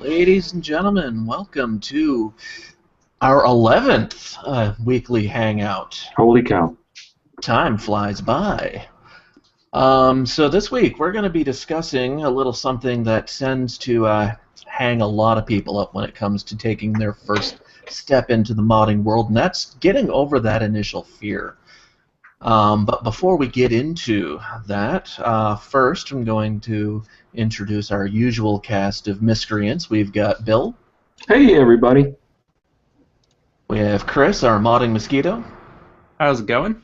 Ladies and gentlemen, welcome to our 11th weekly Hangout. Holy cow. Time flies by. So this week we're going to be discussing a little something that tends to hang a lot of people up when it comes to taking their first step into the modding world, and that's getting over that initial fear. But before we get into that, first I'm going to introduce our usual cast of miscreants. We've got Bill. Hey, everybody. We have Chris, our modding mosquito. How's it going?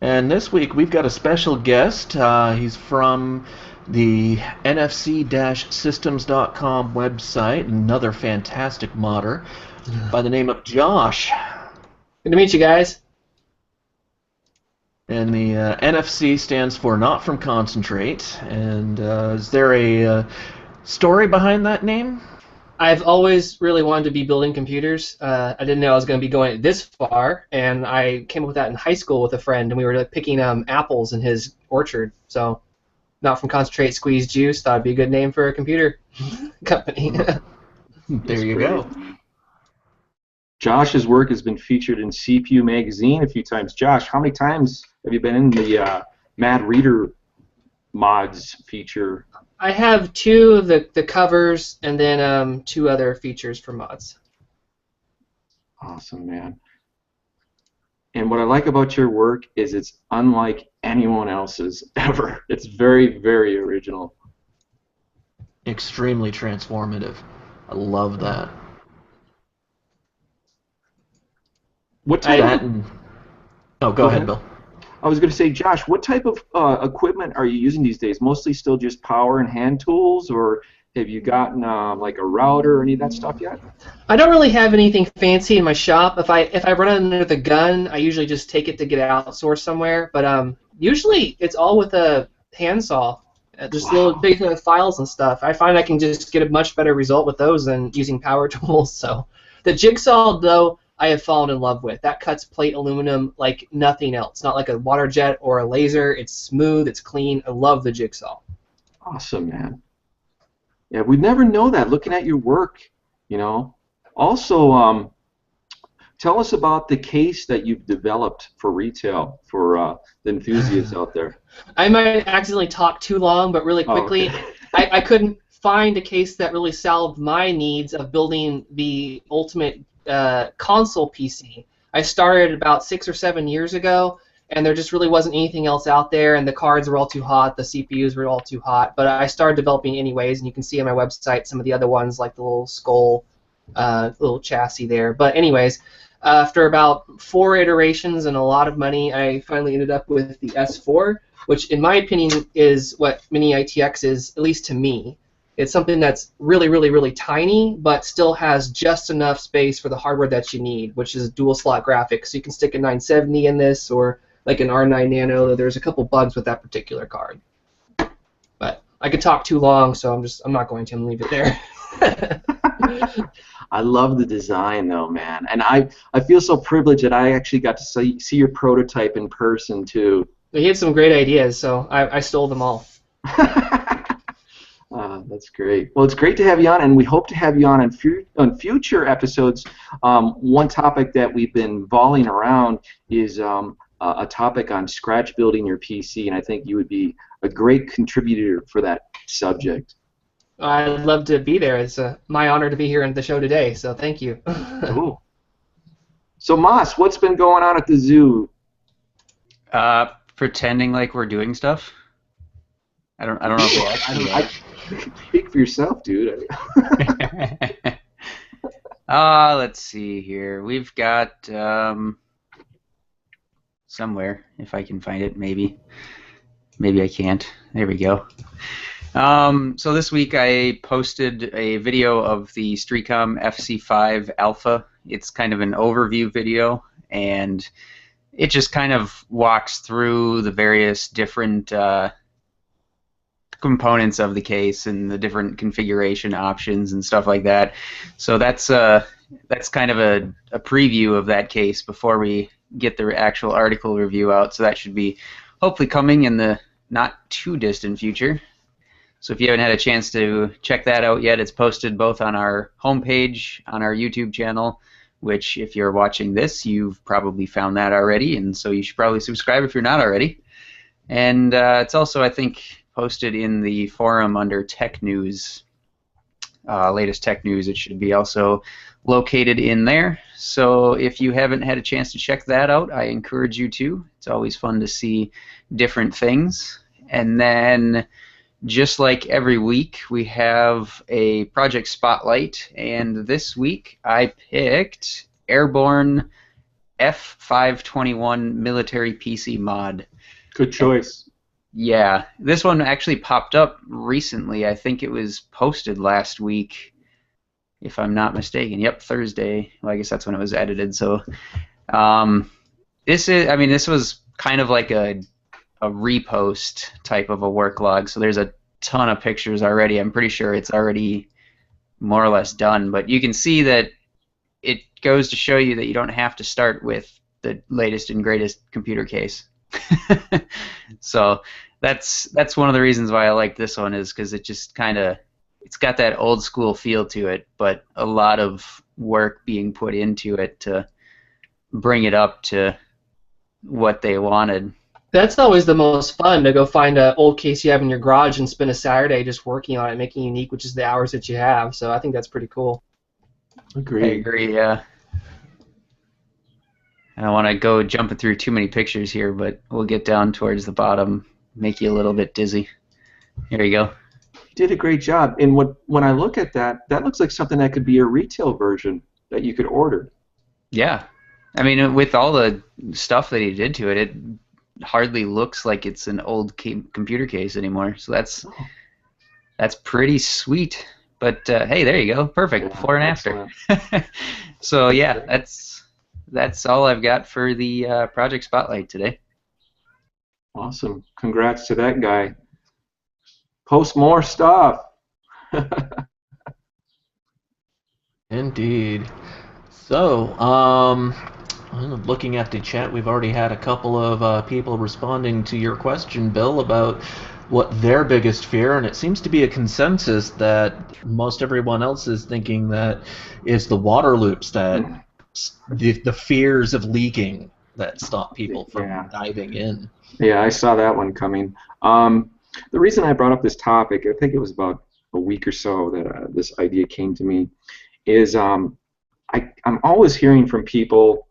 And this week we've got a special guest. He's from the nfc-systems.com website, another fantastic modder, by the name of Josh. Good to meet you guys. And the NFC stands for Not From Concentrate. And is there a story behind that name? I've always really wanted to be building computers. I didn't know I was going to be going this far, and I came up with that in high school with a friend, and we were picking apples in his orchard. So, Not From Concentrate Squeezed Juice, thought it'd be a good name for a computer company. There you go. Josh's work has been featured in CPU Magazine a few times. Josh, how many times have you been in the Mad Reader mods feature? I have two of the covers and then two other features for mods. Awesome, man. And what I like about your work is it's unlike anyone else's ever. It's very, very original. Extremely transformative. I love that. What type Go ahead, Bill. I was going to say, Josh, what type of equipment are you using these days? Mostly still just power and hand tools, or have you gotten like a router or any of that stuff yet? I don't really have anything fancy in my shop. If I run under the gun, I usually just take it to get outsourced somewhere. But usually it's all with a handsaw, just little big files and stuff. I find I can just get a much better result with those than using power tools. So the jigsaw, though, I have fallen in love with. That cuts plate aluminum like nothing else. Not like a water jet or a laser. It's smooth. It's clean. I love the jigsaw. Awesome, man. Yeah, we'd never know that looking at your work, you know. Also, tell us about the case that you've developed for retail for the enthusiasts out there. I might accidentally talk too long, but really quickly, okay. I couldn't find a case that really solved my needs of building the ultimate console PC. I started about 6 or 7 years ago, and there just really wasn't anything else out there, and the cards were all too hot, the CPUs were all too hot, but I started developing anyways, and you can see on my website some of the other ones, like the little skull, little chassis there. But anyways, after about 4 iterations and a lot of money, I finally ended up with the S4, which in my opinion is what Mini ITX is, at least to me. It's something that's really, really, really tiny, but still has just enough space for the hardware that you need, which is dual slot graphics. So you can stick a 970 in this, or like an R9 Nano. There's a couple bugs with that particular card. But I could talk too long, so I'm not going to. I'm leave it there. I love the design, though, man, and I feel so privileged that I actually got to see your prototype in person too. He had some great ideas, so I stole them all. That's great. Well, it's great to have you on, and we hope to have you on future episodes. One topic that we've been volleying around is a topic on scratch building your PC, and I think you would be a great contributor for that subject. I'd love to be there. It's my honor to be here on the show today, so thank you. Cool. So, Moss, what's been going on at the zoo? Pretending like we're doing stuff. I don't know if we actually Speak for yourself, dude. Let's see here. We've got somewhere, if I can find it, maybe I can't. There we go. So this week I posted a video of the Streetcom FC5 Alpha. It's kind of an overview video, and it just kind of walks through the various different components of the case and the different configuration options and stuff like that. So that's kind of a preview of that case before we get the actual article review out. So that should be hopefully coming in the not too distant future. So if you haven't had a chance to check that out yet, it's posted both on our homepage, on our YouTube channel, which if you're watching this, you've probably found that already, and so you should probably subscribe if you're not already. And it's also, I think, posted in the forum under Tech News, latest Tech News. It should be also located in there. So if you haven't had a chance to check that out, I encourage you to. It's always fun to see different things. And then, just like every week, we have a project spotlight, and this week I picked Airborne F521 military PC mod. Good choice. Yeah, this one actually popped up recently. I think it was posted last week, if I'm not mistaken. Yep, Thursday. Well, I guess that's when it was edited. So, this was kind of like a repost type of a work log. So there's a ton of pictures already. I'm pretty sure it's already more or less done. But you can see that it goes to show you that you don't have to start with the latest and greatest computer case. So that's one of the reasons why I like this one, is because it just it's got that old school feel to it, but a lot of work being put into it to bring it up to what they wanted. That's always the most fun, to go find an old case you have in your garage and spend a Saturday just working on it, making it unique, which is the hours that you have. So I think that's pretty cool. Agreed. I agree, yeah. I don't want to go jumping through too many pictures here, but we'll get down towards the bottom, make you a little bit dizzy. Here you go. You did a great job. And when I look at that, that looks like something that could be a retail version that you could order. Yeah. I mean, with all the stuff that he did to it, it hardly looks like it's an old computer case anymore. So that's pretty sweet. But hey, there you go. Perfect. Yeah, before and after. So yeah, that's all I've got for the project spotlight today. Awesome. Congrats to that guy. Post more stuff. Indeed. So, looking at the chat, we've already had a couple of people responding to your question, Bill, about what their biggest fear, and it seems to be a consensus that most everyone else is thinking that it's the water loops, that the fears of leaking that stop people from diving in. Yeah, I saw that one coming. The reason I brought up this topic, I think it was about a week or so that this idea came to me, is I'm always hearing from people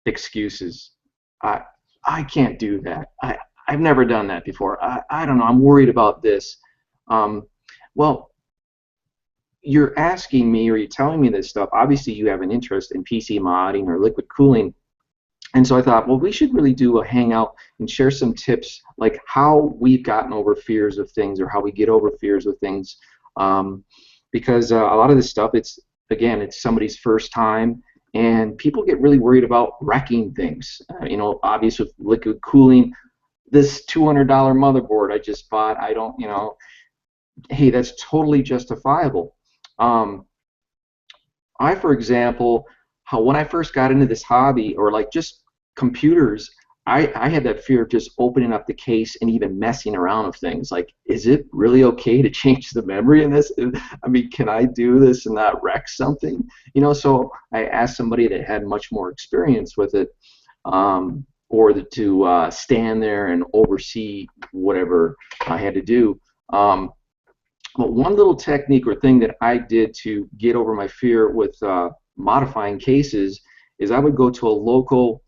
excuses. I can't do that. I've never done that before. I don't know. I'm worried about this. Well, you're asking me, or you're telling me this stuff. Obviously, you have an interest in PC modding or liquid cooling. And so I thought, well, we should really do a hangout and share some tips, like how we've gotten over fears of things, or how we get over fears of things. Because a lot of this stuff, it's somebody's first time, and people get really worried about wrecking things. Obvious with liquid cooling, this $200 motherboard I just bought, hey, that's totally justifiable. For example, when I first got into this hobby, or like just computers, I had that fear of just opening up the case and even messing around with things. Like, is it really okay to change the memory in this? I mean, can I do this and not wreck something? So I asked somebody that had much more experience with it, or to stand there and oversee whatever I had to do. But one little technique or thing that I did to get over my fear with modifying cases is I would go to a local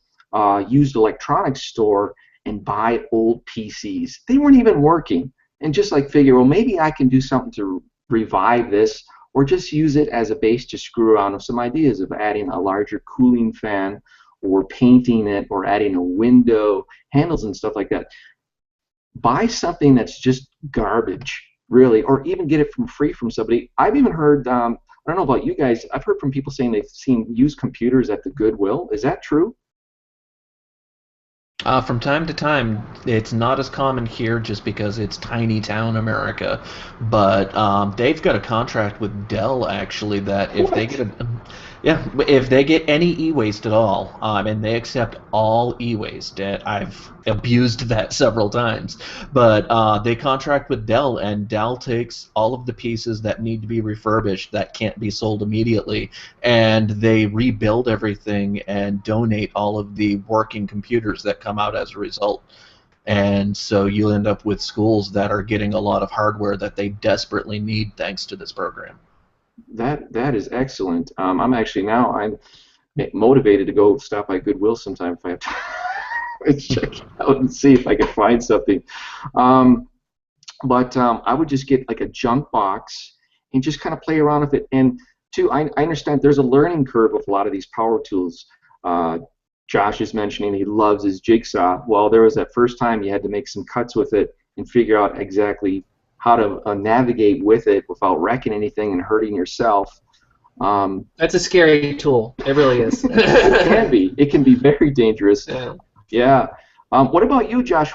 used electronics store and buy old PCs. They weren't even working, and just figure, well, maybe I can do something to revive this, or just use it as a base to screw around with some ideas of adding a larger cooling fan, or painting it, or adding a window, handles and stuff like that. Buy something that's just garbage, really, or even get it free from somebody. I've even heard, I don't know about you guys, I've heard from people saying they've seen used computers at the Goodwill. Is that true? From time to time, it's not as common here just because it's tiny town America, but they've got a contract with Dell, actually, that if they get Yeah, if they get any e-waste at all, and they accept all e-waste, I've abused that several times, but they contract with Dell, and Dell takes all of the pieces that need to be refurbished that can't be sold immediately, and they rebuild everything and donate all of the working computers that come out as a result. And so you'll end up with schools that are getting a lot of hardware that they desperately need thanks to this program. That is excellent. I'm motivated to go stop by Goodwill sometime if I have time. Check it out and see if I can find something. But I would just get like a junk box and just kind of play around with it. And two, I understand there's a learning curve with a lot of these power tools. Josh is mentioning he loves his jigsaw. Well, there was that first time you had to make some cuts with it and figure out exactly how to navigate with it without wrecking anything and hurting yourself. That's a scary tool. It really is. It can be. It can be very dangerous. Yeah. Yeah. What about you, Josh?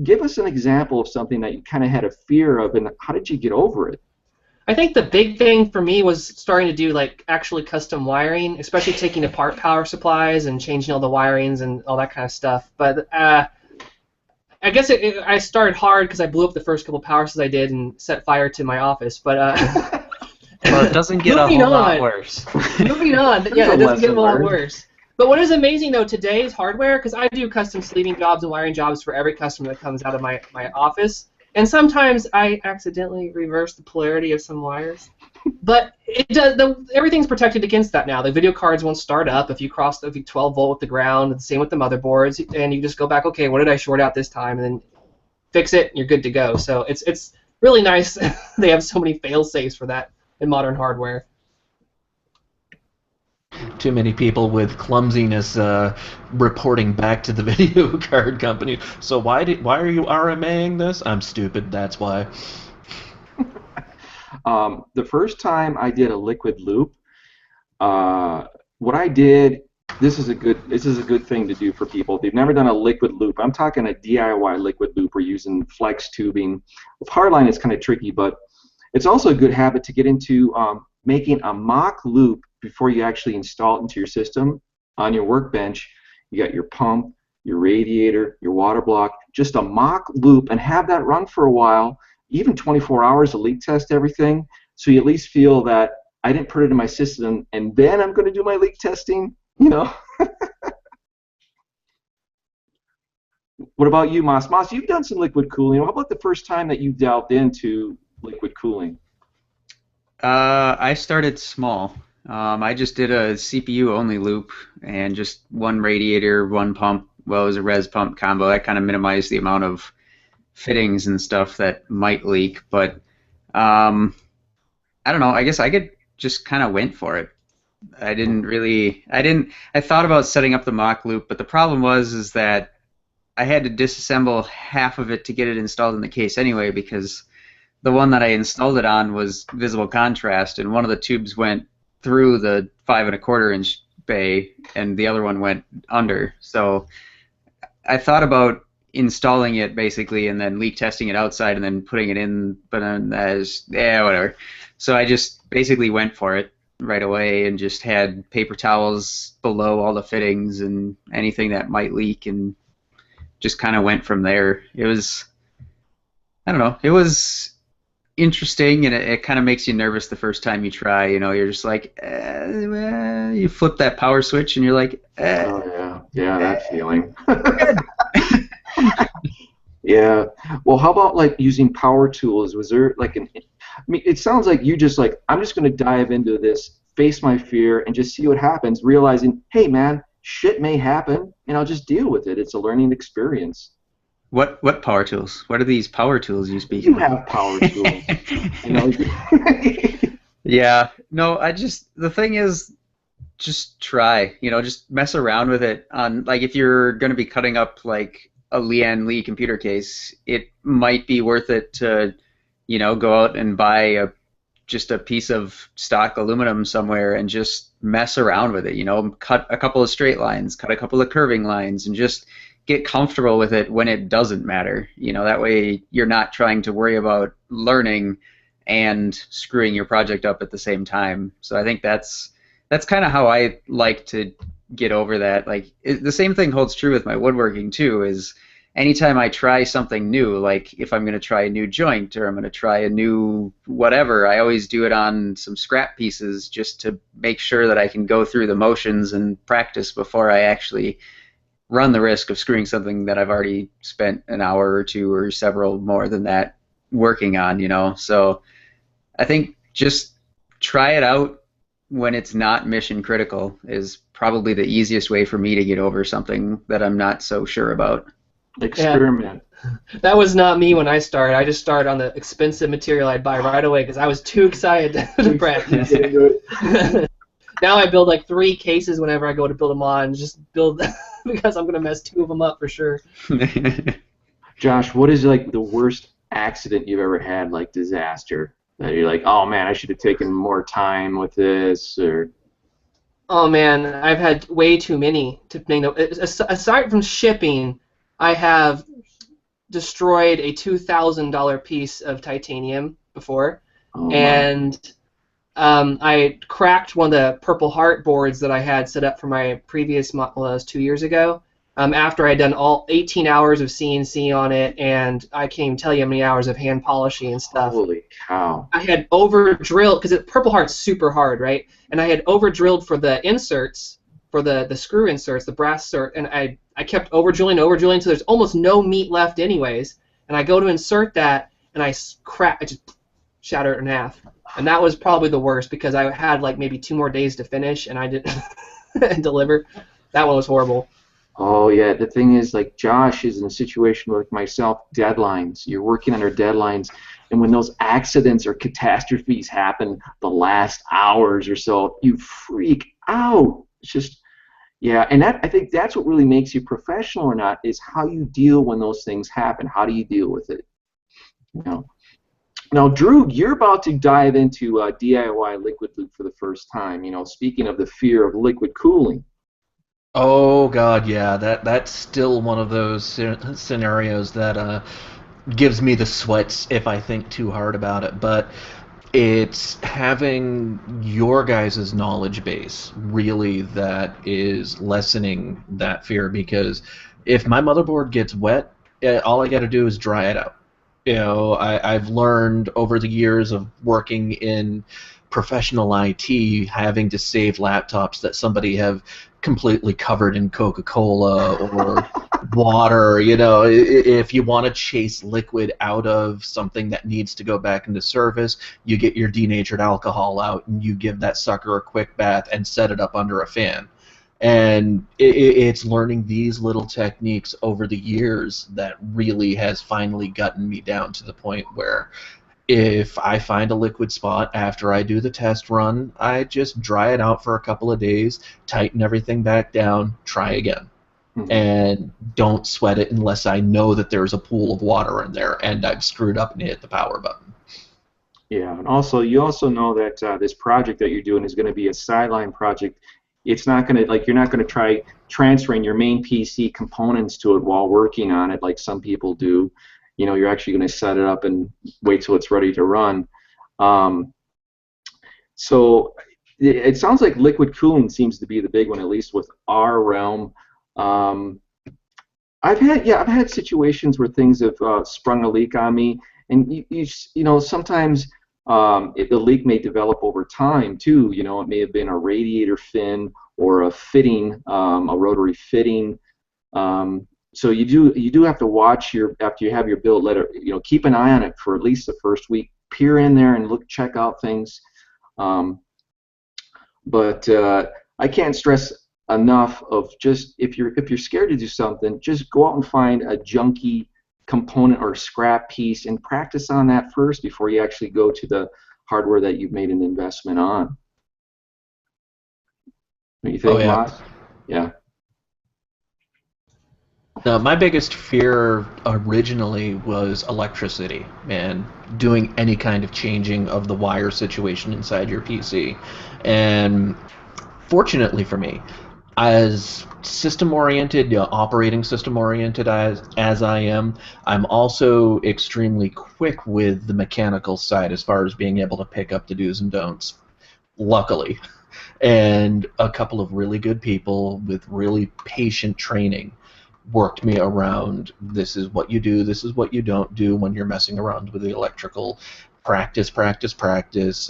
Give us an example of something that you kind of had a fear of, and how did you get over it? I think the big thing for me was starting to do like actually custom wiring, especially taking apart power supplies and changing all the wirings and all that kind of stuff. But I guess I started hard because I blew up the first couple power supplies I did and set fire to my office. But well, it doesn't get a whole lot worse. Moving on, yeah, it doesn't get a lot worse. But what is amazing though, today's hardware, because I do custom sleeving jobs and wiring jobs for every customer that comes out of my office. And sometimes I accidentally reverse the polarity of some wires, but it does. Everything's protected against that now. The video cards won't start up if you cross the 12 volt with the ground. And the same with the motherboards, and you just go back. Okay, what did I short out this time? And then fix it, and you're good to go. So it's really nice. They have so many fail safes for that in modern hardware. Too many people with clumsiness reporting back to the video card company. So why are you RMAing this? I'm stupid. That's why. The first time I did a liquid loop, what I did. This is a good thing to do for people. If they've never done a liquid loop, I'm talking a DIY liquid loop. We're using flex tubing. With hardline, it's kind of tricky, but it's also a good habit to get into making a mock loop before you actually install it into your system. On your workbench, you got your pump, your radiator, your water block, just a mock loop, and have that run for a while, even 24 hours to leak test everything, so you at least feel that I didn't put it in my system and then I'm going to do my leak testing, you know. What about you, Moss? Moss, you've done some liquid cooling. How about the first time that you delved into liquid cooling? I started small. I just did a CPU-only loop and just one radiator, one pump. Well, it was a res pump combo. That kind of minimized the amount of fittings and stuff that might leak. But I don't know. I guess I just kind of went for it. I thought about setting up the mock loop, but the problem is that I had to disassemble half of it to get it installed in the case anyway, because the one that I installed it on was visible contrast, and one of the tubes went through the 5 1/4 inch bay, and the other one went under. So I thought about installing it basically, and then leak testing it outside, and then putting it in, but then whatever. So I just basically went for it right away, and just had paper towels below all the fittings and anything that might leak, and just kind of went from there. It was, I don't know, it was interesting, and it kind of makes you nervous the first time you try. You know, you're just like, you flip that power switch, and you're like, oh yeah, that feeling. Yeah. Well, how about like using power tools? Was there like I mean, it sounds like you just like, I'm just going to dive into this, face my fear, and just see what happens, realizing, hey man, shit may happen, and I'll just deal with it. It's a learning experience. What power tools? What are these power tools you speak You of? have power tools. You know? Yeah. No, the thing is, just try. You know, just mess around with it. On like, if you're going to be cutting up like a Lian Li computer case, it might be worth it to, you know, go out and buy just a piece of stock aluminum somewhere and just mess around with it. You know, cut a couple of straight lines, cut a couple of curving lines, and just get comfortable with it when it doesn't matter. You know, that way you're not trying to worry about learning and screwing your project up at the same time. So I think that's that's kind of how I like to get over that. Like the same thing holds true with my woodworking too. Is anytime I try something new, like if I'm going to try a new joint or I'm going to try a new whatever, I always do it on some scrap pieces just to make sure that I can go through the motions and practice before I actually run the risk of screwing something that I've already spent an hour or two or several more than that working on, you know. So I think just try it out when it's not mission critical is probably the easiest way for me to get over something that I'm not so sure about. Experiment. Yeah. That was not me when I started. I just started on the expensive material I'd buy right away because I was too excited to practice. Now I build like 3 cases whenever I go to build a mod and just build because I'm going to mess 2 of them up for sure. Josh, what is like the worst accident you've ever had, like disaster, that you're like, oh man, I should have taken more time with this, or... Oh man, I've had way too many to make no. Aside from shipping, I have destroyed a $2,000 piece of titanium before, and I cracked one of the Purple Heart boards that I had set up for my previous model. That was 2 years ago. After I'd done all 18 hours of CNC on it, and I can't even tell you how many hours of hand polishing and stuff. Holy cow. I had over-drilled, because Purple Heart's super hard, right? And I had over-drilled for the inserts, for the screw inserts, the brass insert, and I kept over-drilling, so there's almost no meat left anyways. And I go to insert that, and I just shatter it in half. And that was probably the worst, because I had like maybe 2 more days to finish, and I didn't deliver. That one was horrible. Oh yeah, the thing is, like, Josh is in a situation like myself, deadlines. You're working under deadlines, and when those accidents or catastrophes happen the last hours or so, you freak out. It's just, yeah, and I think that's what really makes you professional or not, is how you deal when those things happen. How do you deal with it? You know? Now, Drew, you're about to dive into DIY liquid loop for the first time. You know, speaking of the fear of liquid cooling. Oh God, yeah, that's still one of those scenarios that gives me the sweats if I think too hard about it. But it's having your guys' knowledge base really that is lessening that fear, because if my motherboard gets wet, all I got to do is dry it out. You know, I've learned over the years of working in professional IT, having to save laptops that somebody have completely covered in Coca-Cola or water. You know, if you want to chase liquid out of something that needs to go back into service, you get your denatured alcohol out and you give that sucker a quick bath and set it up under a fan. And it's learning these little techniques over the years that really has finally gotten me down to the point where if I find a liquid spot after I do the test run, I just dry it out for a couple of days, tighten everything back down, try again. Mm-hmm. And don't sweat it unless I know that there's a pool of water in there and I've screwed up and hit the power button. Yeah, and also you also know that this project that you're doing is going to be a sideline project. It's not going to, like, you're not going to try transferring your main PC components to it while working on it like some people do. You know, you're actually going to set it up and wait till it's ready to run. So it sounds like liquid cooling seems to be the big one, at least with our realm. I've had situations where things have sprung a leak on me, and you know, sometimes the leak may develop over time too. You know, it may have been a radiator fin or a fitting, a rotary fitting. So you do have to watch after you have your build. Keep an eye on it for at least the first week. Peer in there and check out things. But I can't stress enough of just if you're scared to do something, just go out and find a junky component or scrap piece and practice on that first before you actually go to the hardware that you've made an investment on. What do you think, Ross? Yeah. No, my biggest fear originally was electricity and doing any kind of changing of the wire situation inside your PC. And fortunately for me, as system-oriented, operating system-oriented as I am, I'm also extremely quick with the mechanical side as far as being able to pick up the do's and don'ts. Luckily. And a couple of really good people with really patient training worked me around. This is what you do, this is what you don't do when you're messing around with the electrical. Practice, practice, practice.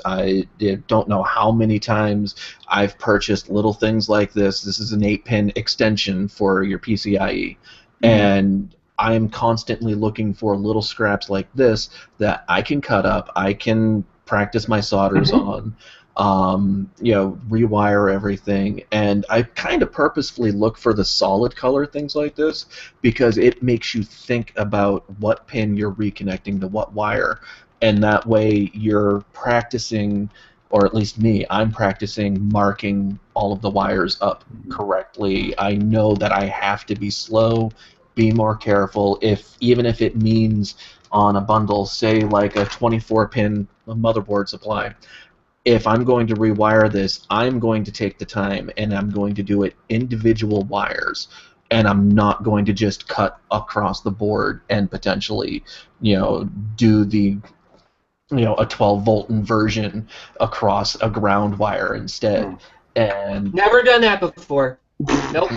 Don't know how many times I've purchased little things like this. This is an 8-pin extension for your PCIe. And I'm constantly looking for little scraps like this that I can cut up, I can practice my solders on, rewire everything, and I kind of purposefully look for the solid color things like this because it makes you think about what pin you're reconnecting to what wire, and that way you're practicing, or at least me, I'm practicing marking all of the wires up correctly. I know that I have to be slow, be more careful, even if it means on a bundle, say like a 24-pin motherboard supply. If I'm going to rewire this, I'm going to take the time and I'm going to do it individual wires, and I'm not going to just cut across the board and potentially, do the a 12-volt inversion across a ground wire instead. And never done that before. Nope.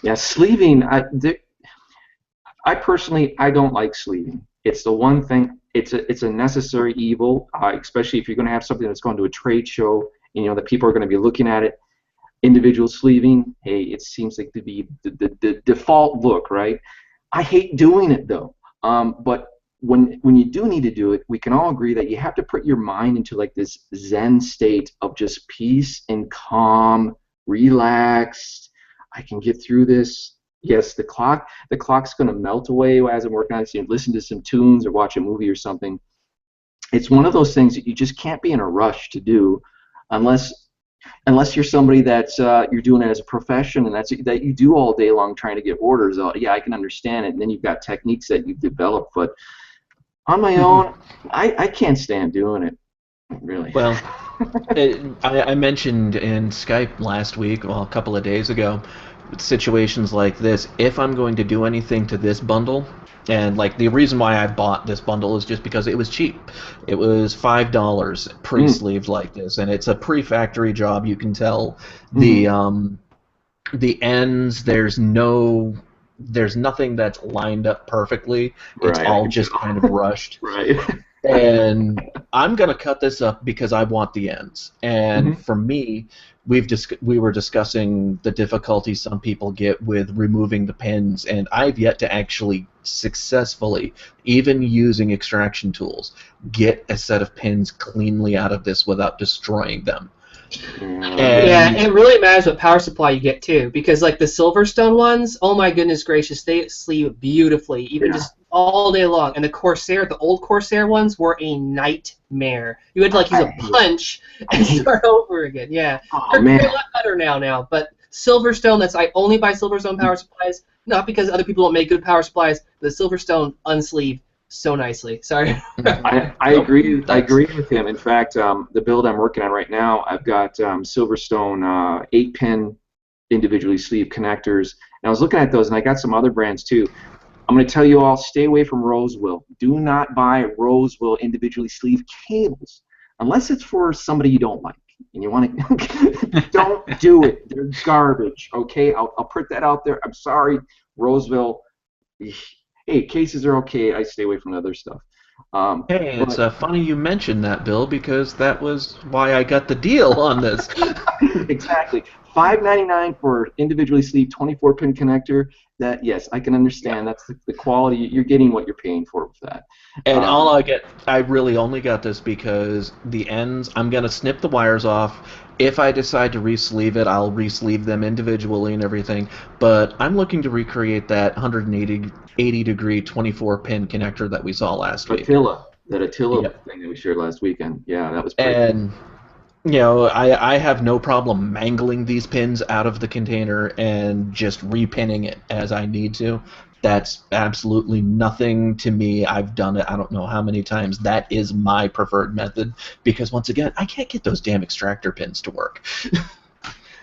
Yeah, sleeving. I personally don't like sleeving. It's the one thing. It's a necessary evil, especially if you're going to have something that's going to a trade show. That people are going to be looking at it. Individual sleeving. Hey, it seems like to be the default look, right? I hate doing it though. But when you do need to do it, we can all agree that you have to put your mind into like this Zen state of just peace and calm, relaxed. I can get through this. Yes, the clock's going to melt away as I'm working on it. So you listen to some tunes or watch a movie or something. It's one of those things that you just can't be in a rush to do, unless you're somebody that's you're doing it as a profession and that you do all day long trying to get orders out. Yeah, I can understand it. And then you've got techniques that you've developed, but on my own, I can't stand doing it. Really. Well, I mentioned in Skype last week, well, a couple of days ago, situations like this. If I'm going to do anything to this bundle, and like the reason why I bought this bundle is just because it was cheap. It was $5 pre-sleeved like this, and it's a pre-factory job. You can tell the ends. There's nothing that's lined up perfectly. It's all just kind of rushed. Right. And I'm going to cut this up because I want the ends. And for me, we were discussing the difficulty some people get with removing the pins, and I've yet to actually successfully, even using extraction tools, get a set of pins cleanly out of this without destroying them. Yeah, it really matters what power supply you get too, because like the Silverstone ones, oh my goodness gracious, they sleeve beautifully, even just all day long. And the old Corsair ones were a nightmare. You had to like use a punch and start over again. Yeah, they're a lot better now. But Silverstone, I only buy Silverstone power supplies, not because other people don't make good power supplies. The Silverstone unsleeved so nicely. Sorry. I agree. I agree with him. In fact, the build I'm working on right now, I've got Silverstone 8-pin individually sleeved connectors, and I was looking at those, and I got some other brands too. I'm going to tell you all, stay away from Roseville. Do not buy Roseville individually sleeved cables unless it's for somebody you don't like and you want to. Don't do it. They're garbage. Okay, I'll put that out there. I'm sorry, Roseville. Hey, cases are okay. I stay away from other stuff. Hey, it's funny you mentioned that, Bill, because that was why I got the deal on this. Exactly. $5.99 for individually sleeved 24-pin connector. That, yes, I can understand. That's the quality. You're getting what you're paying for with that. And I really only got this because the ends, I'm going to snip the wires off. If I decide to re-sleeve it, I'll re-sleeve them individually and everything. But I'm looking to recreate that 180-degree 24-pin connector that we saw last week. That Attila thing that we shared last weekend. Yeah, that was pretty cool. I have no problem mangling these pins out of the container and just repinning it as I need to. That's absolutely nothing to me. I've done it I don't know how many times. That is my preferred method because, once again, I can't get those damn extractor pins to work.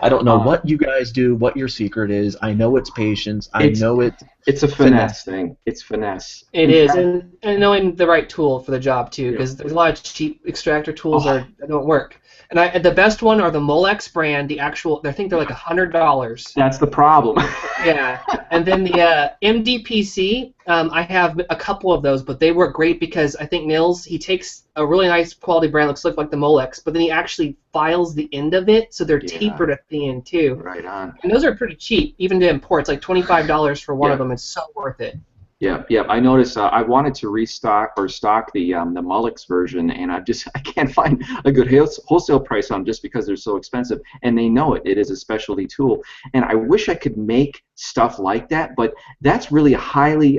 I don't know what you guys do, what your secret is. I know it's patience. I know it. It's a finesse thing. It's finesse. It In is, fact, and knowing the right tool for the job too, because there's a lot of cheap extractor tools that don't work. And the best one are the Molex brand, the actual. I think they're like $100. that's the problem. Yeah, and then the MDPC, I have a couple of those, but they work great because I think Nils, he takes a really nice quality brand, looks like the Molex, but then he actually files the end of it, so they're tapered at the end too. Right on. And those are pretty cheap, even to import. It's like $25 for one of them. It's so worth it. Yeah. I noticed I wanted to restock or stock the Molex version, and I can't find a good wholesale price on them just because they're so expensive, and they know it. It is a specialty tool, and I wish I could make stuff like that, but that's really a highly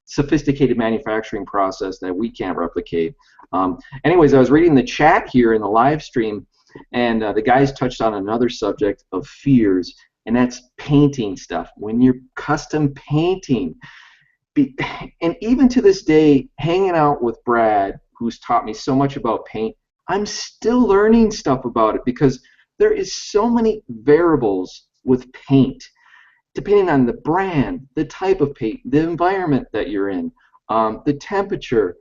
sophisticated manufacturing process that we can't replicate. Anyways, I was reading the chat here in the live stream, and the guys touched on another subject of fears, and that's painting stuff. When you're custom painting. And even to this day, hanging out with Brad, who's taught me so much about paint, I'm still learning stuff about it because there is so many variables with paint, depending on the brand, the type of paint, the environment that you're in, the temperature.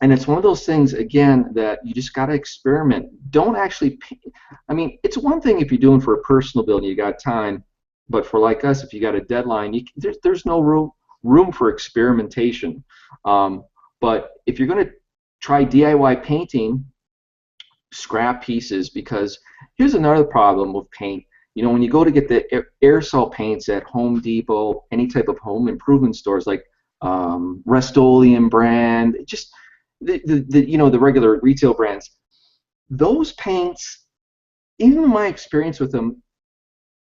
And it's one of those things, again, that you just got to experiment. Don't actually paint. I mean, it's one thing if you're doing for a personal build and you got time, but for like us, if you got a deadline, there's no room for experimentation. But if you're going to try DIY painting, scrap pieces, because here's another problem with paint. You know, when you go to get the aerosol paints at Home Depot, any type of home improvement stores like Rust-Oleum brand, just the regular retail brands, those paints, even in my experience with them,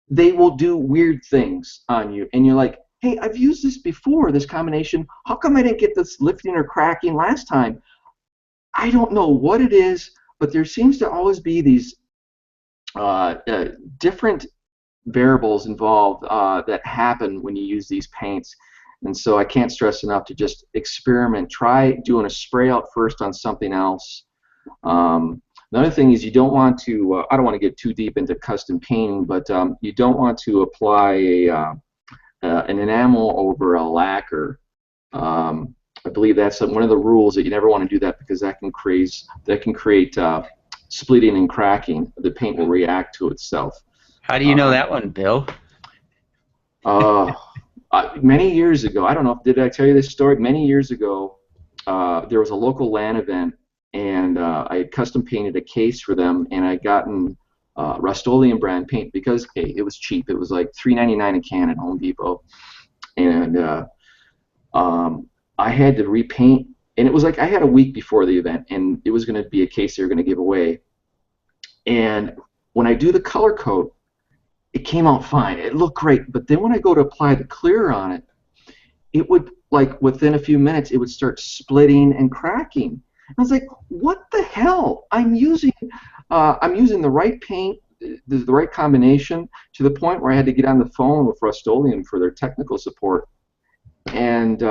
they will do weird things on you, and you're like, hey, I've used this before, this combination. How come I didn't get this lifting or cracking last time? I don't know what it is, but there seems to always be these different variables involved that happen when you use these paints. And so I can't stress enough to just experiment. Try doing a spray out first on something else. Another thing is you don't want to, I don't want to get too deep into custom painting, but you don't want to apply an enamel over a lacquer. I believe that's one of the rules, that you never want to do that because that can create splitting and cracking. The paint will react to itself. How do you know that one, Bill? Many years ago, I don't know, did I tell you this story? Many years ago, there was a local LAN event, and I had custom painted a case for them, and I had gotten Rust-Oleum brand paint because, hey, it was cheap. It was like $3.99 a can at Home Depot, and I had to repaint, and it was like I had a week before the event, and it was going to be a case they were going to give away. And when I do the color coat, it came out fine. It looked great, but then when I go to apply the clear on it, it would, like, within a few minutes, it would start splitting and cracking. I was like, what the hell? I'm using the right paint, the right combination, to the point where I had to get on the phone with Rust-Oleum for their technical support. And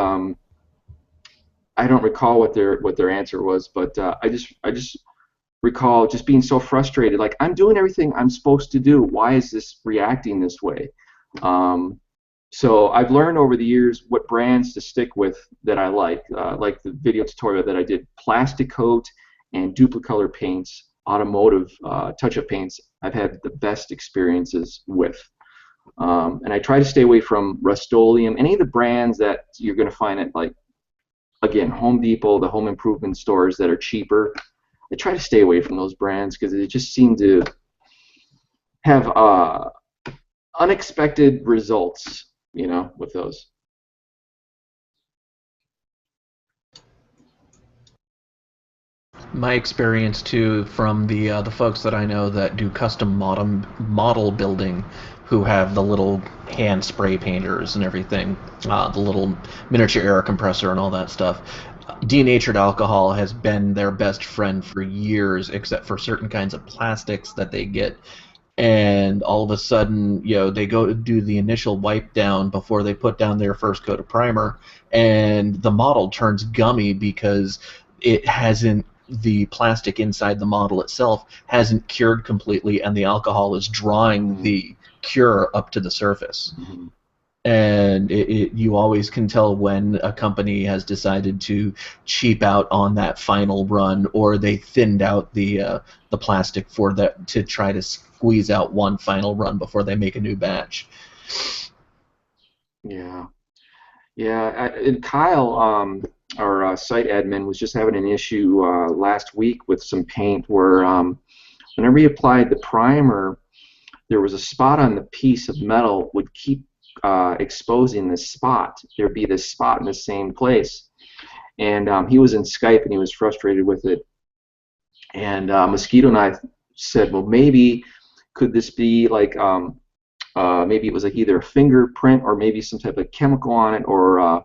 I don't recall what their answer was, but I just recall just being so frustrated. Like, I'm doing everything I'm supposed to do. Why is this reacting this way? So I've learned over the years what brands to stick with that I like the video tutorial that I did. Plastic Coat and Duplicolor paints, automotive touch-up paints, I've had the best experiences with. And I try to stay away from Rust-Oleum, any of the brands that you're going to find at, like, again, Home Depot, the home improvement stores that are cheaper. I try to stay away from those brands because they just seem to have unexpected results, you know, with those. My experience too, from the folks that I know that do custom model building, who have the little hand spray painters and everything, the little miniature air compressor and all that stuff. Denatured alcohol has been their best friend for years, except for certain kinds of plastics that they get. And all of a sudden, you know, they go to do the initial wipe down before they put down their first coat of primer, and the model turns gummy because it hasn't, the plastic inside the model itself hasn't cured completely, and the alcohol is drawing the cure up to the surface. Mm-hmm. and you always can tell when a company has decided to cheap out on that final run, or they thinned out the plastic for that to try to squeeze out one final run before they make a new batch. Yeah. Yeah, and Kyle, our site admin, was just having an issue last week with some paint where whenever he applied the primer, there was a spot on the piece of metal would keep exposing this spot. There'd be this spot in the same place. And he was in Skype and he was frustrated with it. And Mosquito and I said, well, maybe could this be like maybe it was like either a fingerprint or maybe some type of chemical on it, or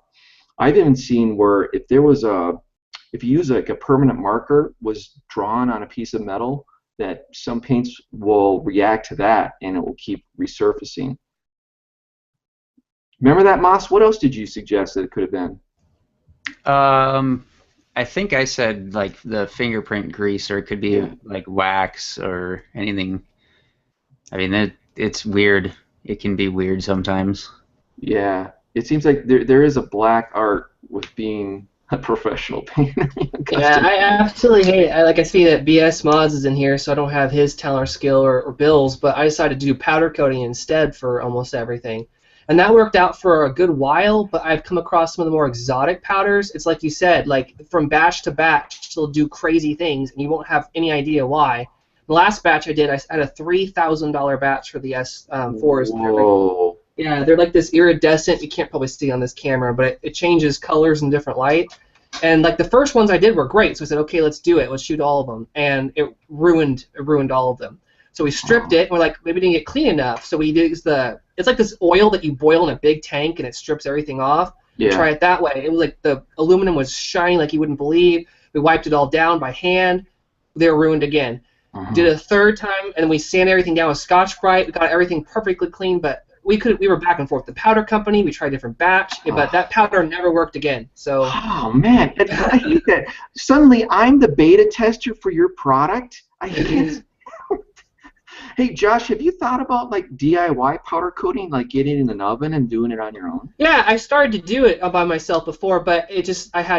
I've even seen where if you use like a permanent marker was drawn on a piece of metal, that some paints will react to that and it will keep resurfacing. Remember that, Moss? What else did you suggest that it could have been? I think I said like the fingerprint grease, or it could be like wax or anything. I mean, it's weird. It can be weird sometimes. Yeah, it seems like there is a black art with being a professional painter. Yeah, I absolutely hate it. I see that BS Mods is in here, so I don't have his talent or skill or Bill's, but I decided to do powder coating instead for almost everything. And that worked out for a good while, but I've come across some of the more exotic powders. It's like you said, like from batch to batch, they'll do crazy things, and you won't have any idea why. The last batch I did, I had a $3,000 batch for the S4s. Whoa. Yeah, they're like this iridescent. You can't probably see on this camera, but it changes colors in different light. And like the first ones I did were great, so I said, okay, let's do it. Let's shoot all of them, and it ruined all of them. So we stripped it, and we're like, maybe we didn't get clean enough. So we used it's like this oil that you boil in a big tank, and it strips everything off. Yeah. Try it that way. It was like the aluminum was shiny like you wouldn't believe. We wiped it all down by hand. They were ruined again. Did it a third time, and we sanded everything down with Scotch-Brite. We got everything perfectly clean, but we were back and forth with the powder company. We tried a different batch, but that powder never worked again. So. Oh man, I hate that. Suddenly, I'm the beta tester for your product. I hate it. Hey Josh, have you thought about like DIY powder coating, like getting it in an oven and doing it on your own? Yeah, I started to do it by myself before, but it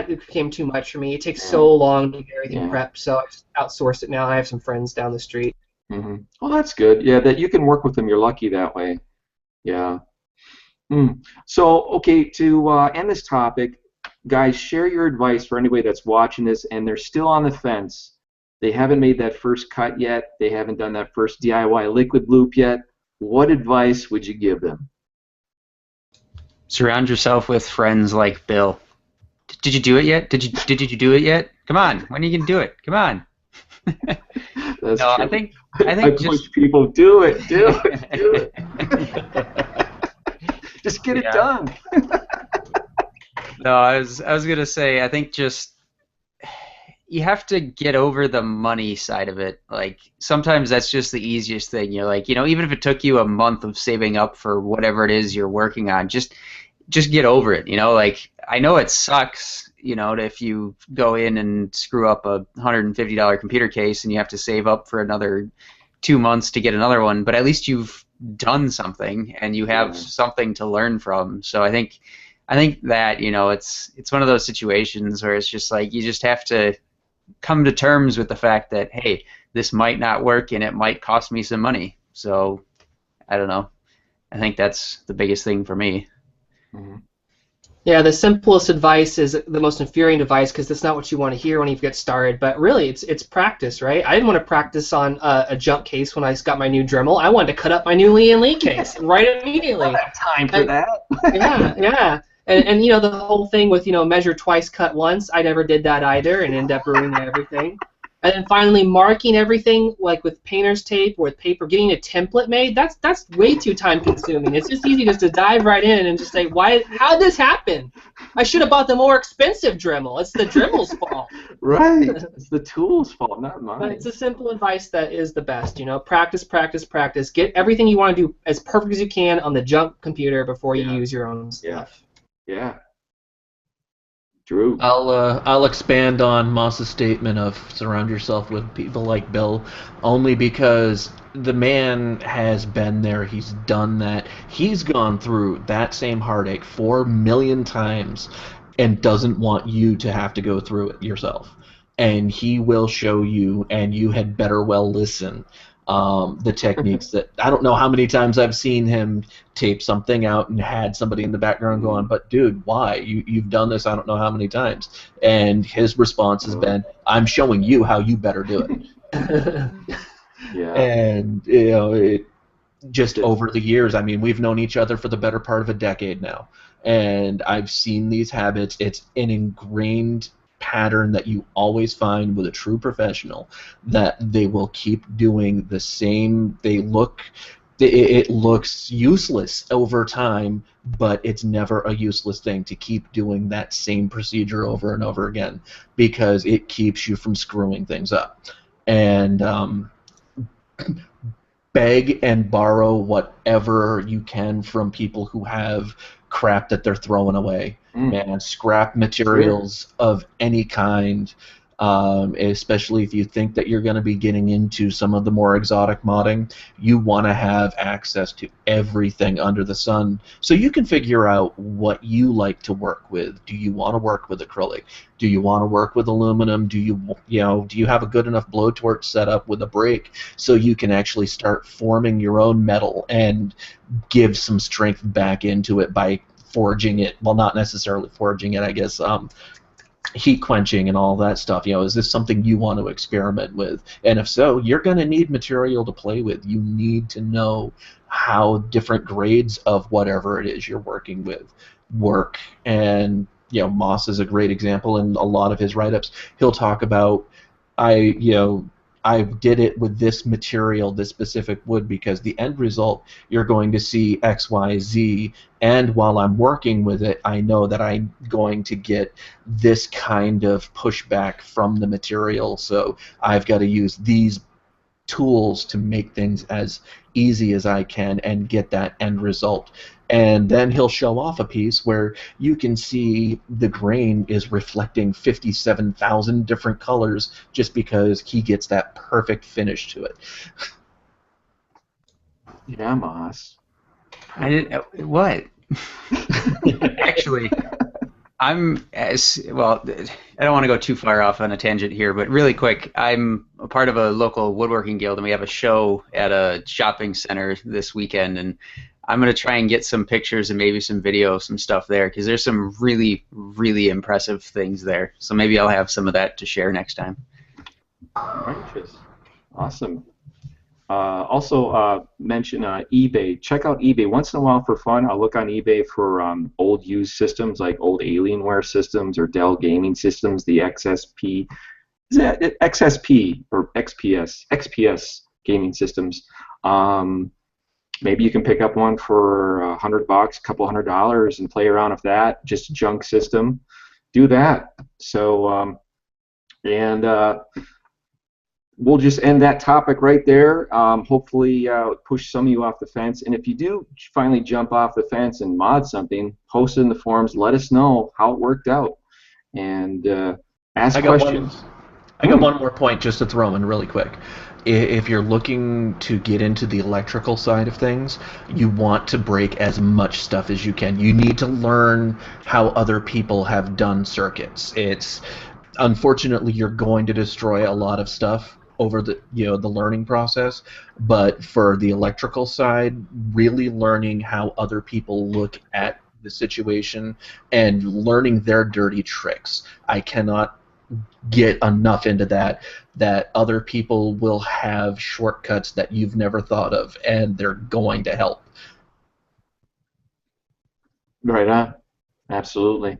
became too much for me. It takes so long to get everything prepped, so I just outsourced it now. I have some friends down the street. Well, that's good. Yeah, that you can work with them. You're lucky that way. Yeah. So, okay, to end this topic, guys, share your advice for anybody that's watching this and they're still on the fence. They haven't made that first cut yet. They haven't done that first DIY liquid loop yet. What advice would you give them? Surround yourself with friends like Bill. Did you do it yet? Did you do it yet? Come on, when are you gonna do it? Come on. That's no, true. I think I push people, do it. Just get it done. No, I was gonna say, I think just you have to get over the money side of it. Like sometimes that's just the easiest thing. You're like, even if it took you a month of saving up for whatever it is you're working on, just get over it. Like I know it sucks, if you go in and screw up a $150 computer case and you have to save up for another 2 months to get another one, but at least you've done something and you have something to learn from. So I think that it's one of those situations where it's just like you just have to come to terms with the fact that, hey, this might not work and it might cost me some money. So I don't know. I think that's the biggest thing for me. Yeah, the simplest advice is the most infuriating advice because that's not what you want to hear when you get started. But really, it's practice, right? I didn't want to practice on a junk case when I got my new Dremel. I wanted to cut up my new Lee & Lee case right immediately. I don't have time for that. Yeah. And the whole thing with measure twice, cut once, I never did that either, and ended up ruining everything. And then finally marking everything like with painter's tape or with paper, getting a template made, that's way too time consuming. It's just easy just to dive right in and just say, how did this happen? I should have bought the more expensive Dremel. It's the Dremel's fault. Right. It's the tool's fault, not mine. But it's a simple advice that is the best. Practice, practice, practice. Get everything you want to do as perfect as you can on the junk computer before you use your own stuff. Yeah. True. I'll expand on Moss's statement of surround yourself with people like Bill, only because the man has been there. He's done that. He's gone through that same heartache 4 million times, and doesn't want you to have to go through it yourself. And he will show you, and you had better well listen. The techniques that I don't know how many times I've seen him tape something out and had somebody in the background going, but dude, why? You've done this I don't know how many times. And his response has been, I'm showing you how you better do it. Yeah. And you know, it just over the years, I mean, we've known each other for the better part of a decade now. And I've seen these habits. It's an ingrained pattern that you always find with a true professional, that they will keep doing the same. It looks useless over time, but it's never a useless thing to keep doing that same procedure over and over again, because it keeps you from screwing things up. And beg and borrow whatever you can from people who have crap that they're throwing away. Man, scrap materials of any kind, especially if you think that you're going to be getting into some of the more exotic modding, you want to have access to everything under the sun so you can figure out what you like to work with. Do you want to work with acrylic? Do you want to work with aluminum? Do you have a good enough blowtorch set up with a brake so you can actually start forming your own metal and give some strength back into it by forging it? Well, not necessarily forging it, I guess. Heat quenching and all that stuff. Is this something you want to experiment with? And if so, you're going to need material to play with. You need to know how different grades of whatever it is you're working with work. And Moss is a great example. In a lot of his write-ups, he'll talk about, I did it with this material, this specific wood, because the end result, you're going to see X, Y, Z, and while I'm working with it, I know that I'm going to get this kind of pushback from the material, so I've got to use these tools to make things as easy as I can and get that end result. And then he'll show off a piece where you can see the grain is reflecting 57,000 different colors just because he gets that perfect finish to it. Yeah, Moss. I didn't. What? Actually, I'm well. I don't want to go too far off on a tangent here, but really quick, I'm a part of a local woodworking guild, and we have a show at a shopping center this weekend, and I'm going to try and get some pictures and maybe some video, some stuff there, because there's some really, really impressive things there. So maybe I'll have some of that to share next time. Righteous. Awesome. Also, mention eBay. Check out eBay once in a while for fun. I'll look on eBay for old used systems, like old Alienware systems or Dell gaming systems, the XSP. Is that XSP or XPS gaming systems? Maybe you can pick up one for $100, a couple $100, and play around with that. Just a junk system. Do that. So, we'll just end that topic right there. Hopefully push some of you off the fence. And if you do finally jump off the fence and mod something, post it in the forums. Let us know how it worked out. And ask questions. I got one more point just to throw in really quick. If you're looking to get into the electrical side of things, you want to break as much stuff as you can. You need to learn how other people have done circuits. Unfortunately, you're going to destroy a lot of stuff over the learning process, but for the electrical side, really learning how other people look at the situation and learning their dirty tricks. I cannot get enough into that other people will have shortcuts that you've never thought of, and they're going to help. Right on. Absolutely.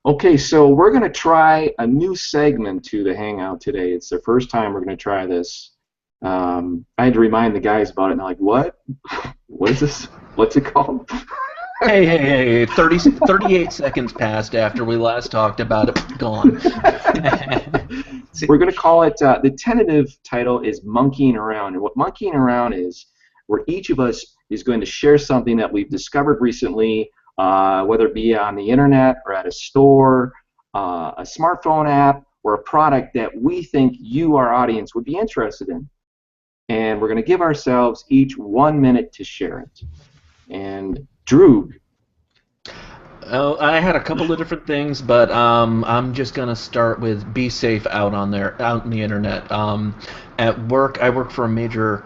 Okay, so we're going to try a new segment to the Hangout today. It's the first time we're going to try this. I had to remind the guys about it, and they're like, what? What is this? What's it called? Hey, 38 seconds passed after we last talked about it. Gone. We're going to call it, the tentative title is Monkeying Around. And what monkeying around is, where each of us is going to share something that we've discovered recently, whether it be on the internet or at a store, a smartphone app or a product that we think you, our audience, would be interested in. And we're going to give ourselves each 1 minute to share it. And Drew. Oh, I had a couple of different things, but I'm just gonna start with be safe out in the internet. At work, I work for a major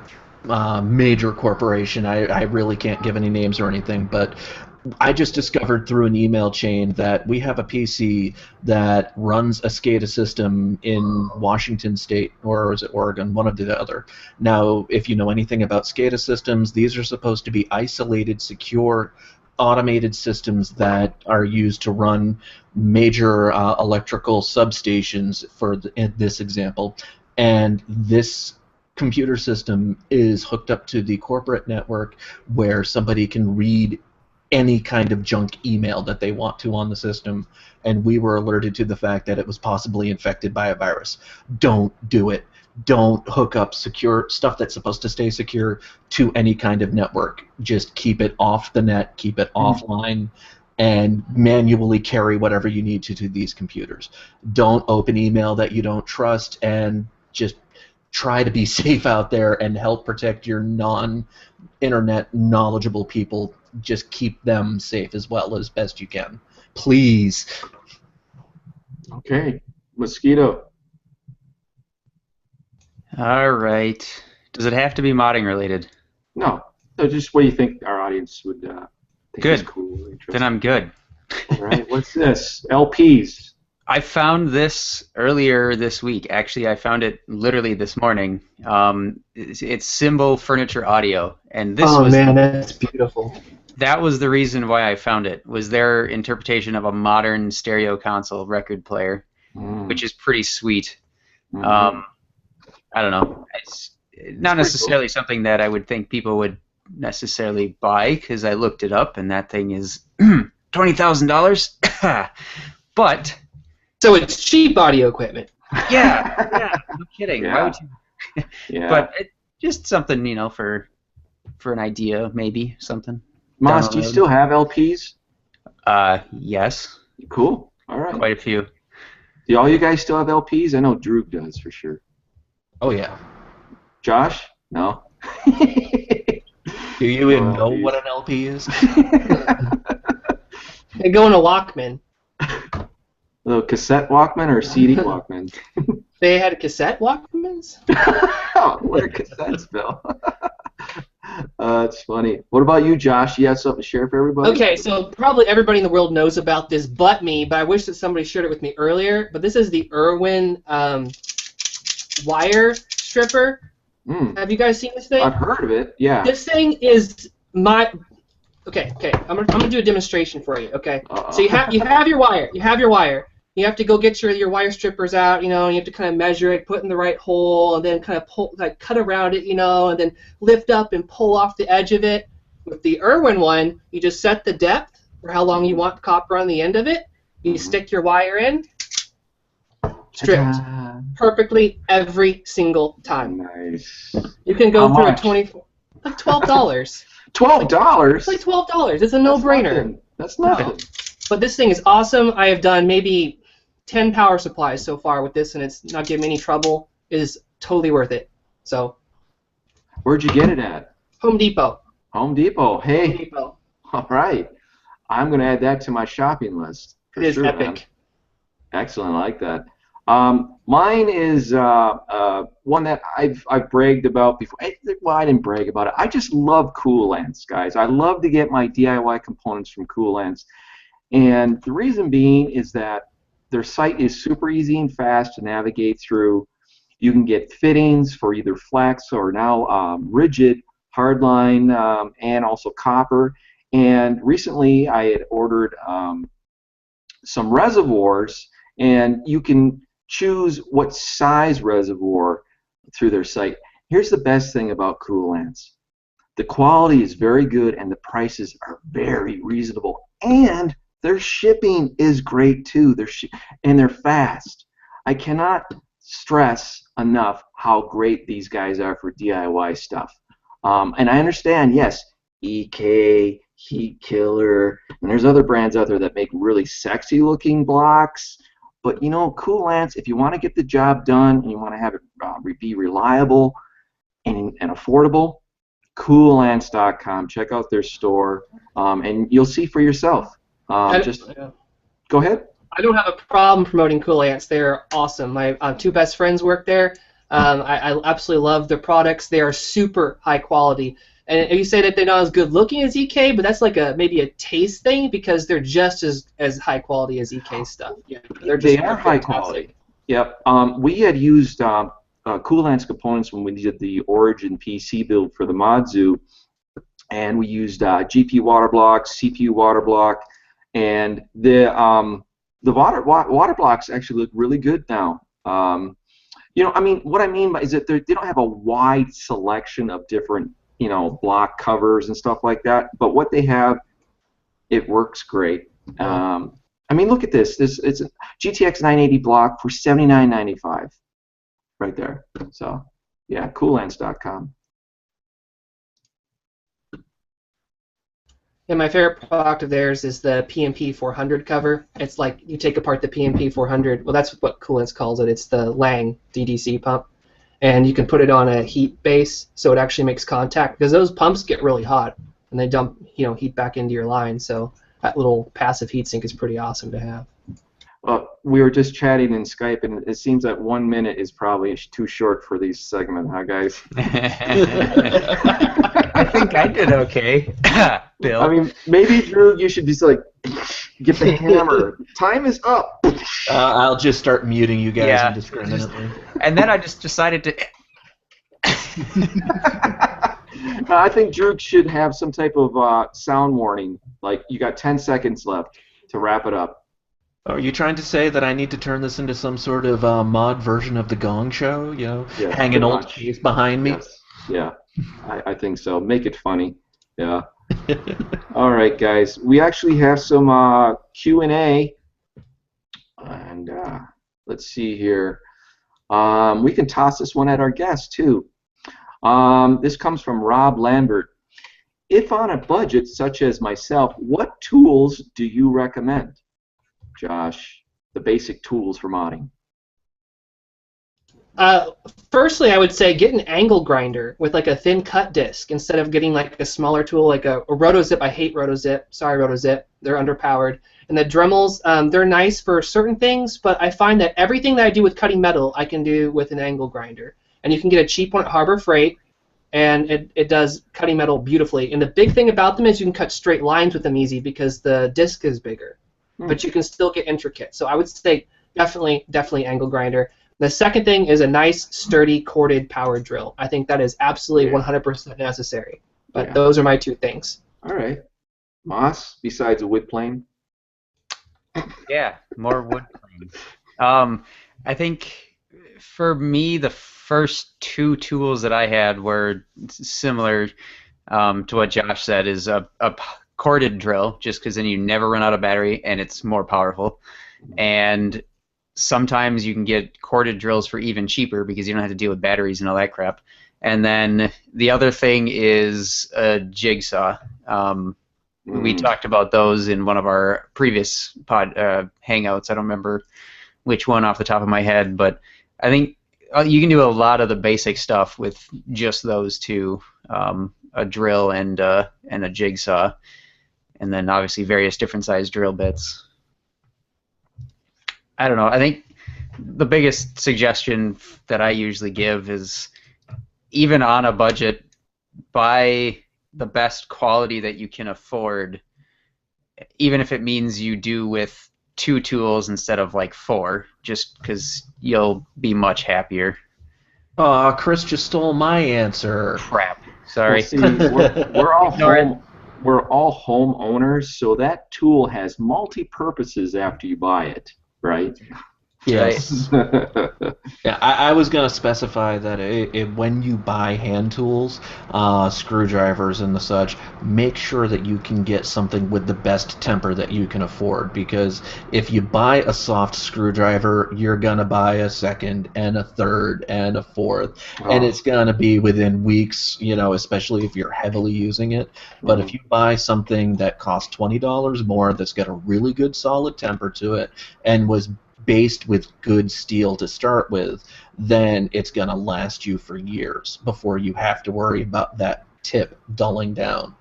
corporation. I really can't give any names or anything, but I just discovered through an email chain that we have a PC that runs a SCADA system in Washington State, or is it Oregon, one of the other. Now, if you know anything about SCADA systems, these are supposed to be isolated, secure, automated systems that are used to run major electrical substations, in this example. And this computer system is hooked up to the corporate network where somebody can read any kind of junk email that they want to on the system, and we were alerted to the fact that it was possibly infected by a virus. Don't do it. Don't hook up secure stuff that's supposed to stay secure to any kind of network. Just keep it off the net, keep it offline, and manually carry whatever you need to these computers. Don't open email that you don't trust, and just try to be safe out there and help protect your non-internet knowledgeable people. Just keep them safe as well as best you can. Please. Okay. Mosquito. All right. Does it have to be modding related? No. So just what do you think our audience would think is Good. cool or interesting? Then I'm good. All right. What's this? LPs. I found this earlier this week. Actually, I found it literally this morning. It's Symbol Furniture Audio, and this man, that's beautiful. that was the reason why I found it. Was their interpretation of a modern stereo console record player, which is pretty sweet. I don't know. It's not necessarily something that I would think people would necessarily buy, because I looked it up, and that thing is $20,000. But so it's cheap audio equipment. yeah, no kidding. Yeah. Why would you? Yeah. But just something, for an idea, maybe something. Moss, do you still have LPs? Yes, Cool. All right. quite a few. Do all you guys still have LPs? I know Drew does for sure. Oh yeah. Josh? No. Do you even know what an LP is? They go in a Walkman. Little cassette Walkman or CD Walkman? They had cassette Walkmans? Oh, what are cassettes, Bill? That's funny. What about you, Josh? You have something to share for everybody? Okay, so probably everybody in the world knows about this but me, but I wish that somebody shared it with me earlier. But this is the Irwin wire stripper. Have you guys seen this thing? I've heard of it, yeah. This thing is my... Okay. I'm gonna do a demonstration for you. Okay. So you have your wire. You have to go get your wire strippers out. And you have to kind of measure it, put it in the right hole, and then kind of pull, cut around it. And then lift up and pull off the edge of it. With the Irwin one, you just set the depth for how long you want copper on the end of it. You stick your wire in. Stripped perfectly every single time. Nice. You can go How through much? a 24, like $12. $12? It's like $12. It's a no-brainer. That's nothing. No. But this thing is awesome. I have done maybe 10 power supplies so far with this, and it's not giving me any trouble. It is totally worth it. So. Where'd you get it at? Home Depot. Home Depot. Hey. Home Depot. All right. I'm going to add that to my shopping list. It is epic. Man. Excellent. I like that. Mine is one that I've bragged about before. Well, I didn't brag about it. I just love Coolants, guys. I love to get my DIY components from Coolants. And the reason being is that their site is super easy and fast to navigate through. You can get fittings for either flex or now rigid, hardline, and also copper. And recently I had ordered some reservoirs, and you can choose what size reservoir through their site. Here's the best thing about Coolants. The quality is very good and the prices are very reasonable. And their shipping is great too. And they're fast. I cannot stress enough how great these guys are for DIY stuff. And I understand, yes, EK, Heat Killer, and there's other brands out there that make really sexy looking blocks. But you know, coolants, if you want to get the job done and you want to have it be reliable and affordable, coolants.com. Check out their store, and you'll see for yourself. Go ahead. I don't have a problem promoting Cool Ants. They're awesome. My two best friends work there. I absolutely love their products. They are super high quality. And you say that they're not as good looking as EK, but that's like maybe a taste thing because they're just as high quality as EK stuff. Yeah, they are high quality. Yep. We had used Coolants components when we did the Origin PC build for the Mod Zoo, and we used GP water blocks, CPU water block, and the water blocks actually look really good now. You know, I mean, what I mean by is that they don't have a wide selection of different, you know, block covers and stuff like that. But what they have, it works great. I mean, look at this. It's a GTX 980 block for $79.95, right there. So, yeah, coolants.com. Yeah, my favorite product of theirs is the PMP 400 cover. It's like you take apart the PMP 400. Well, that's what Coolants calls it. It's the Lang DDC pump, and you can put it on a heat base, so it actually makes contact because those pumps get really hot and they dump, you know, heat back into your line. So that little passive heatsink is pretty awesome to have. Well, we were just chatting in Skype, and it seems that 1 minute is probably too short for these segments, huh, guys? I think I did okay, Bill. I mean, maybe, Drew, you should just, like, get the hammer. Time is up. I'll just start muting you guys indiscriminately. And then I just decided to... I think Drew should have some type of sound warning. Like, you got 10 seconds left to wrap it up. Are you trying to say that I need to turn this into some sort of mod version of the Gong Show? You know, hang an old cheese behind me? Yes. Yeah, I think so. Make it funny. Yeah. All right, guys. We actually have some Q&A. And let's see here. We can toss this one at our guest, too. This comes from Rob Lambert. If on a budget such as myself, what tools do you recommend? Josh, the basic tools for modding. Firstly, I would say get an angle grinder with like a thin cut disc instead of getting like a smaller tool like a RotoZip. I hate RotoZip. Sorry, RotoZip. They're underpowered. And the Dremels, they're nice for certain things, but I find that everything that I do with cutting metal, I can do with an angle grinder. And you can get a cheap one at Harbor Freight, and it does cutting metal beautifully. And the big thing about them is you can cut straight lines with them easy because the disc is bigger. But you can still get intricate. So I would say definitely angle grinder. The second thing is a nice, sturdy, corded power drill. I think that is absolutely 100% necessary. But those are my two things. All right. Moss, besides a wood plane? Yeah, more wood plane. I think for me, the first two tools that I had were similar to what Josh said, is a corded drill, just because then you never run out of battery and it's more powerful. And sometimes you can get corded drills for even cheaper because you don't have to deal with batteries and all that crap. And then the other thing is a jigsaw. We talked about those in one of our previous Hangouts. I don't remember which one off the top of my head, but I think you can do a lot of the basic stuff with just those two, a drill and a jigsaw. And then obviously various different size drill bits. I don't know. I think the biggest suggestion that I usually give is, even on a budget, buy the best quality that you can afford, even if it means you do with 2 tools instead of like 4, just because you'll be much happier. Aw, Chris just stole my answer. Crap. Sorry. Well, see, we're all homeowners, so that tool has multi-purposes after you buy it, right? Yes. Yeah, I was going to specify that when you buy hand tools, screwdrivers and the such, make sure that you can get something with the best temper that you can afford, because if you buy a soft screwdriver, you're going to buy a second and a third and a fourth, and it's going to be within weeks, you know, especially if you're heavily using it. But if you buy something that costs $20 more, that's got a really good solid temper to it, and was based with good steel to start with, then it's going to last you for years before you have to worry about that tip dulling down.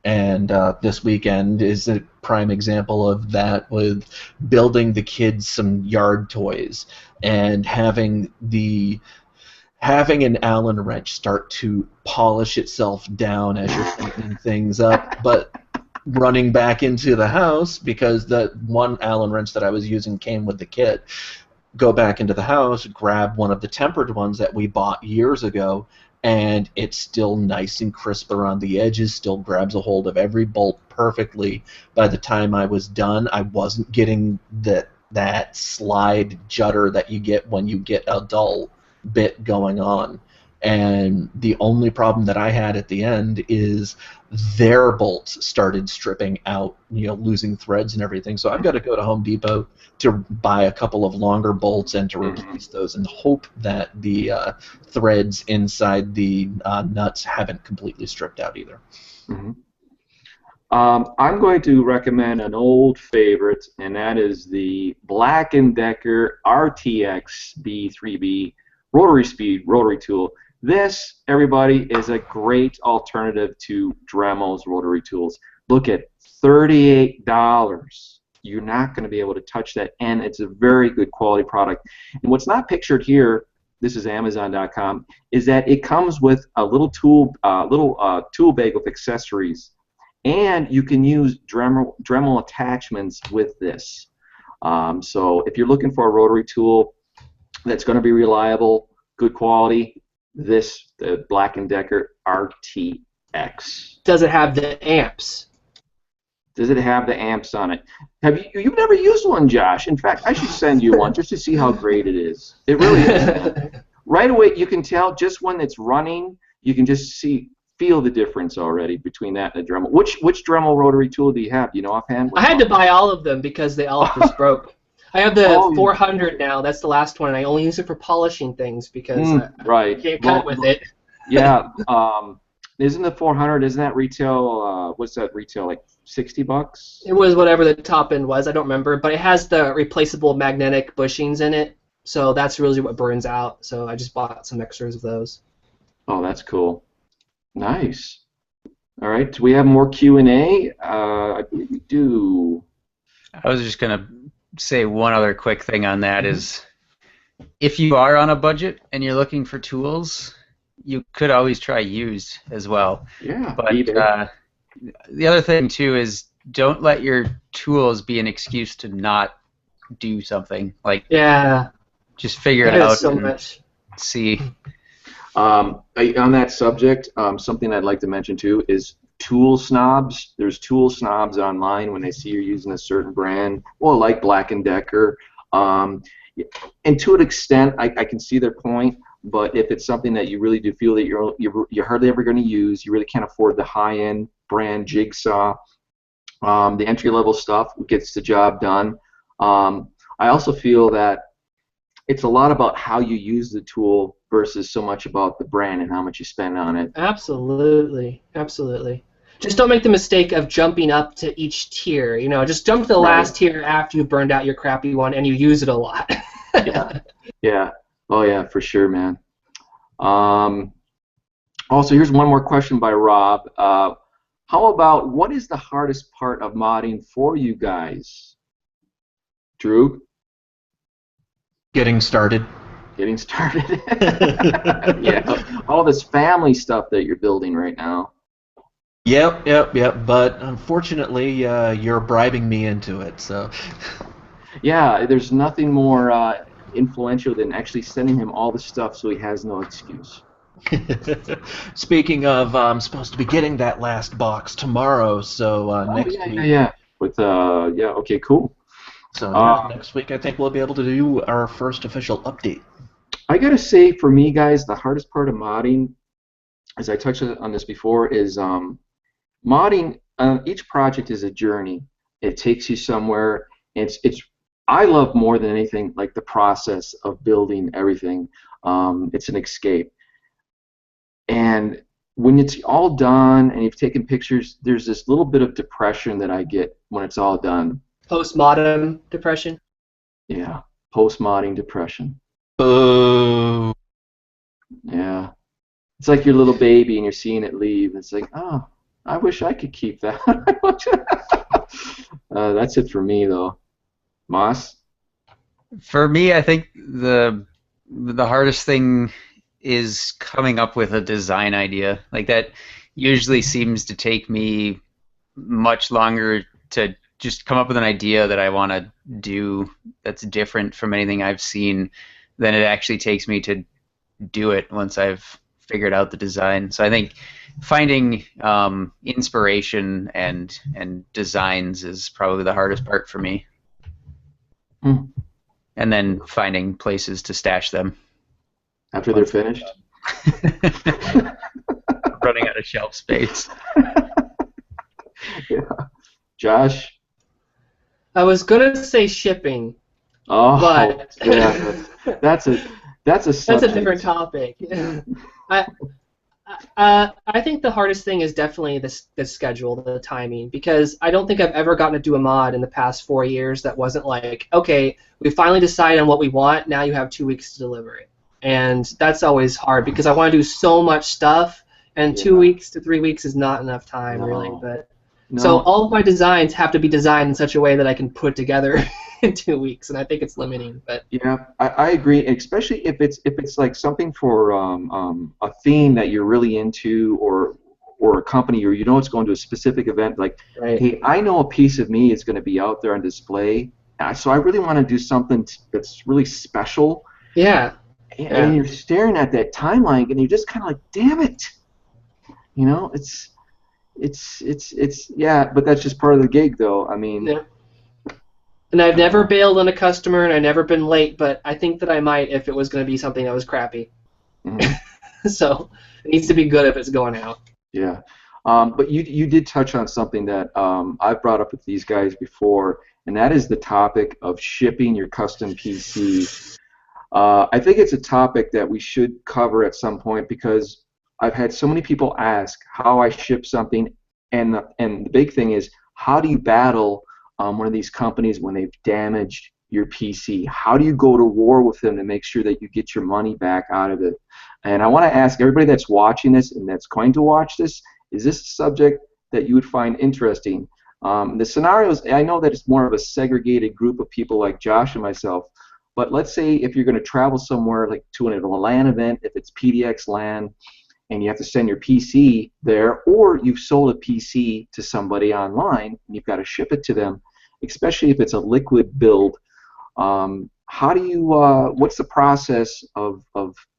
And this weekend is a prime example of that, with building the kids some yard toys and having an Allen wrench start to polish itself down as you're tightening things up, but running back into the house because the one Allen wrench that I was using came with the kit. Go back into the house, grab one of the tempered ones that we bought years ago, and it's still nice and crisp around the edges, still grabs a hold of every bolt perfectly. By the time I was done, I wasn't getting that slide judder that you get when you get a dull bit going on. And the only problem that I had at the end is their bolts started stripping out, losing threads and everything. So I've got to go to Home Depot to buy a couple of longer bolts and to replace those, and hope that the threads inside the nuts haven't completely stripped out either. Mm-hmm. I'm going to recommend an old favorite, and that is the Black & Decker RTX B3B rotary speed rotary tool. This, everybody, is a great alternative to Dremel's rotary tools. Look at $38. You're not going to be able to touch that, and it's a very good quality product. And what's not pictured here, this is Amazon.com, is that it comes with a little tool bag with accessories, and you can use Dremel attachments with this. So if you're looking for a rotary tool that's going to be reliable, good quality, the Black & Decker RTX. Does it have the amps? Does it have the amps on it? You've never used one, Josh? In fact, I should send you one just to see how great it is. It really is. Right away, you can tell just when it's running. You can just feel the difference already between that and the Dremel. Which Dremel rotary tool do you have? Do you know offhand? I had to buy all of them because they all just broke. I have the 400 now. That's the last one, and I only use it for polishing things because I can't cut with it. Yeah. Isn't the 400? Isn't that retail? What's that retail, like $60? It was whatever the top end was. I don't remember, but it has the replaceable magnetic bushings in it, so that's really what burns out. So I just bought some extras of those. Oh, that's cool. Nice. All right. Do we have more Q&A? I believe we do. I was just gonna say one other quick thing on that is, if you are on a budget and you're looking for tools, you could always try used as well. Yeah. But the other thing too is, don't let your tools be an excuse to not do something. Like, just figure it out and see. On that subject, something I'd like to mention too is tool snobs. There's tool snobs online when they see you're using a certain brand, well, like Black & Decker. And to an extent, I can see their point. But if it's something that you really do feel that you're hardly ever going to use, you really can't afford the high-end brand Jigsaw, the entry-level stuff gets the job done. I also feel that it's a lot about how you use the tool versus so much about the brand and how much you spend on it. Absolutely, absolutely. Just don't make the mistake of jumping up to each tier. Just jump to the last tier after you've burned out your crappy one and you use it a lot. Yeah. Oh yeah, for sure, man. Also, here's one more question by Rob. How about, what is the hardest part of modding for you guys? Drew? Getting started. Getting started. Yeah. All this family stuff that you're building right now. Yep. But unfortunately, you're bribing me into it. So. Yeah, there's nothing more influential than actually sending him all the stuff so he has no excuse. Speaking of, I'm supposed to be getting that last box tomorrow, so next week. Yeah. Okay, cool. So next week I think we'll be able to do our first official update. I gotta say, for me, guys, the hardest part of modding, as I touched on this before, is modding. Each project is a journey. It takes you somewhere. I love more than anything like the process of building everything. It's an escape. And when it's all done and you've taken pictures, there's this little bit of depression that I get when it's all done. Postmodern depression? Yeah, Post-modding depression. Boo. Yeah. It's like your little baby and you're seeing it leave. It's like, oh, I wish I could keep that. That's it for me, though. Moss? For me, I think the hardest thing is coming up with a design idea. Like that usually seems to take me much longer to just come up with an idea that I want to do that's different from anything I've seen than it actually takes me to do it once I've figured out the design. So I think finding inspiration and designs is probably the hardest part for me. Hmm. And then finding places to stash them. After they're finished? Running out of shelf space. Yeah. Josh? I was gonna say shipping, Oh, but yeah. That's a that's a subject. different topic. I I think the hardest thing is definitely the schedule, the timing, because I don't think I've ever gotten to do a mod in the past 4 years that wasn't like, okay, we finally decided on what we want, now you have 2 weeks to deliver it. And that's always hard because I want to do so much stuff, and 2 weeks to 3 weeks is not enough time, really. But so all of my designs have to be designed in such a way that I can put together in 2 weeks, and I think it's limiting. But yeah, I agree, especially if it's like something for a theme that you're really into, or a company, or you know it's going to a specific event. Like, right. Hey, I know a piece of me is going to be out there on display, so I really want to do something that's really special. Yeah. And you're staring at that timeline, and you're just kind of like, damn it, you know, it's yeah, but that's just part of the gig, though. I mean. Yeah. And I've never bailed on a customer, and I've never been late, but I think that I might if it was going to be something that was crappy. Mm-hmm. So it needs to be good if it's going out. Yeah. But you did touch on something that I've brought up with these guys before, and that is the topic of shipping your custom PC. I think it's a topic that we should cover at some point because I've had so many people ask how I ship something, and the big thing is, how do you battle one of these companies when they've damaged your PC? How do you go to war with them to make sure that you get your money back out of it? And I want to ask everybody that's watching this and that's going to watch this, is this a subject that you would find interesting? The scenarios, I know that it's more of a segregated group of people like Josh and myself, but let's say if you're going to travel somewhere like to a LAN event, if it's PDX LAN, and you have to send your PC there, or you've sold a PC to somebody online and you've got to ship it to them, especially if it's a liquid build. How do you? What's the process of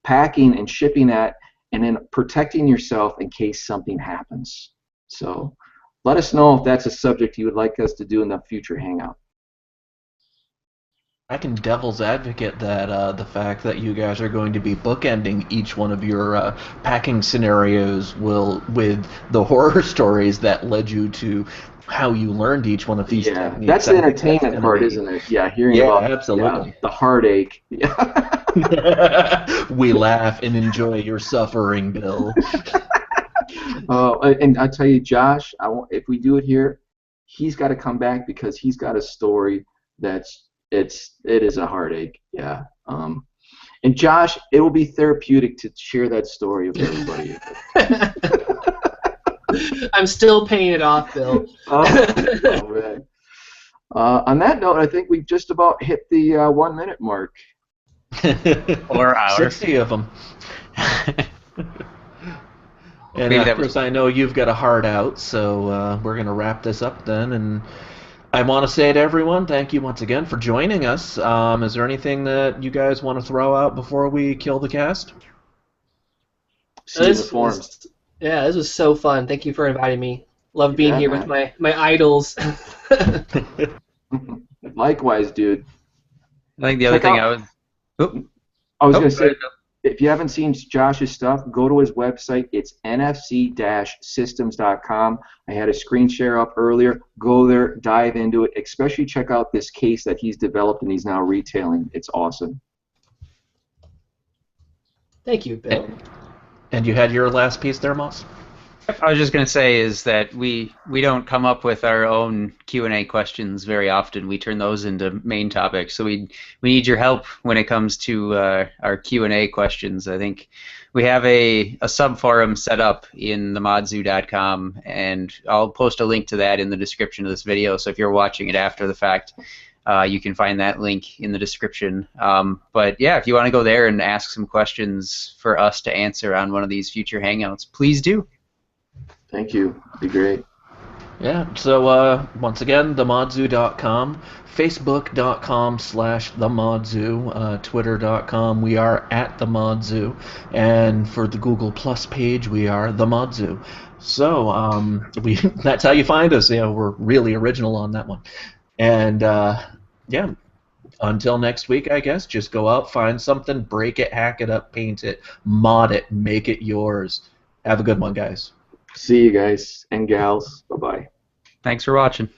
packing and shipping that, and then protecting yourself in case something happens? So, let us know if that's a subject you would like us to do in the future Hangout. I can devil's advocate that the fact that you guys are going to be bookending each one of your packing scenarios with the horror stories that led you to how you learned each one of these techniques. That's the entertainment part, isn't it? Yeah, hearing about absolutely. the heartache. We laugh and enjoy your suffering, Bill. And I tell you, Josh, if we do it here, he's got to come back because he's got a story it is a heartache. Yeah. And Josh, it will be therapeutic to share that story with everybody. I'm still paying it off, Bill. Oh, man. On that note, I think we've just about hit the 1 minute mark. 4 hours. 60 of them. And of course, I know you've got a heart out, so we're going to wrap this up then. And I want to say to everyone, thank you once again for joining us. Is there anything that you guys want to throw out before we kill the cast? See you in the forums. This was so fun. Thank you for inviting me. Love being here with my idols. Likewise, dude. I think the other thing I was going to say, if you haven't seen Josh's stuff, go to his website. It's nfc-systems.com. I had a screen share up earlier. Go there, dive into it. Especially check out this case that he's developed and he's now retailing. It's awesome. Thank you, Bill. And you had your last piece there, Moss? I was just going to say is that we don't come up with our own Q&A questions very often. We turn those into main topics. So we need your help when it comes to our Q&A questions. I think we have a sub-forum set up in themodzu.com, and I'll post a link to that in the description of this video. So if you're watching it after the fact, you can find that link in the description. But yeah, if you want to go there and ask some questions for us to answer on one of these future Hangouts, please do. Thank you. Be great. Yeah, so once again, themodzu.com, facebook.com/themodzu, twitter.com, we are at themodzu, and for the Google Plus page, we are themodzu. So that's how you find us. You know, we're really original on that one. And yeah, until next week, I guess, just go out, find something, break it, hack it up, paint it, mod it, make it yours. Have a good one, guys. See you guys and gals. Bye-bye. Thanks for watching.